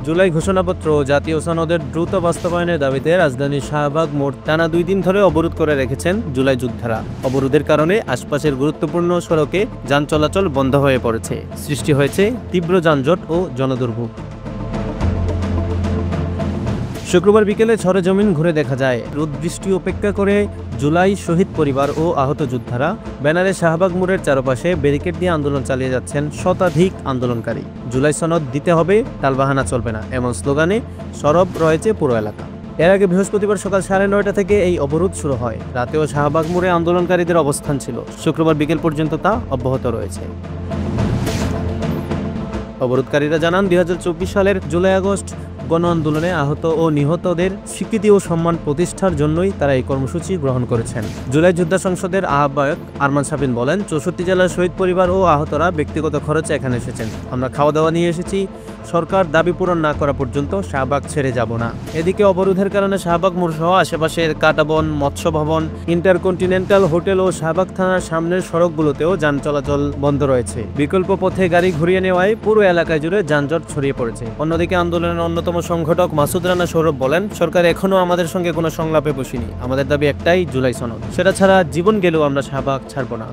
জুলাই ঘোষণাপত্র ও জাতীয় সনদের দ্রুত বাস্তবায়নের দাবিতে রাজধানীর শাহবাগ মোড় টানা 2 দিন ধরে অবরোধ করে রেখেছেন জুলাই যোদ্ধারা। অবরোধের কারণে আশপাশের গুরুত্বপূর্ণ সড়কে যান চলাচল বন্ধ হয়ে পড়েছে। সৃষ্টি হয়েছে তীব্র যানজট ও জনদুর্ভোগ। শুক্রবার বিকেলে সরেজমিন ঘুরে দেখা যায়, রোদ বৃষ্টি উপেক্ষা করে জুলাই শহীদ পরিবার ও আহত যোদ্ধারা ব্যানারে শাহবাগ মোড়ের চারপাশে ব্যারিকেড দিয়ে আন্দোলন চালিয়ে যাচ্ছেন শতাধিক আন্দোলনকারী। জুলাই সনদ দিতে হবে, টালবাহানা চলবে না, এমন স্লোগানে সরব রয়েছে পুরো এলাকা। এর আগে বৃহস্পতিবার সকাল 9:30 থেকে এই অবরোধ শুরু হয়। রাতেও শাহবাগ মোড়ে আন্দোলনকারীদের অবস্থান ছিল। শুক্রবার বিকেল পর্যন্ত তা অব্যাহত রয়েছে। অবরোধকারীরা জানান, 2024 সালের জুলাই-আগস্ট গণ আন্দোলনে আহত ও নিহতদের স্বীকৃতি ও সম্মান প্রতিষ্ঠার জন্যই তারা এই কর্মসূচি গ্রহণ করেছেন। জুলাই যোদ্ধা সংসদের আহ্বায়ক আরমান সাবিন বলেন, 64 জেলার শহীদ পরিবার ও আহতরা ব্যক্তিগত খরচে এখানে এসেছেন। আমরা খাওয়া দাওয়া নিয়ে এসেছি। সরকার দাবি পূরণ না করা পর্যন্ত শাহবাগ ছেড়ে যাব না। এদিকে অবরোধের কারণে শাহবাগ মোড় সহ আশেপাশের কাটাবন, মৎস্য ভবন, ইন্টারকন্টিনেন্টাল হোটেল ও শাহবাগ থানার সামনের সড়কগুলোতেও যান চলাচল বন্ধ রয়েছে। বিকল্প পথে গাড়ি ঘুরিয়ে নেওয়ায় পুরো এলাকায় জুড়ে যানজট ছড়িয়ে পড়েছে। অন্যদিকে আন্দোলনের অন্যতম সংগঠক মাসুদ রানা সৌরভ বলেন, সরকার এখনো আমাদের সঙ্গে কোনো সংলাপে বসেনি। আমাদের দাবি একটাই, জুলাই সনদ। সেটা ছাড়া জীবন গেলেও আমরা শাহবাগ ছাড়ব না।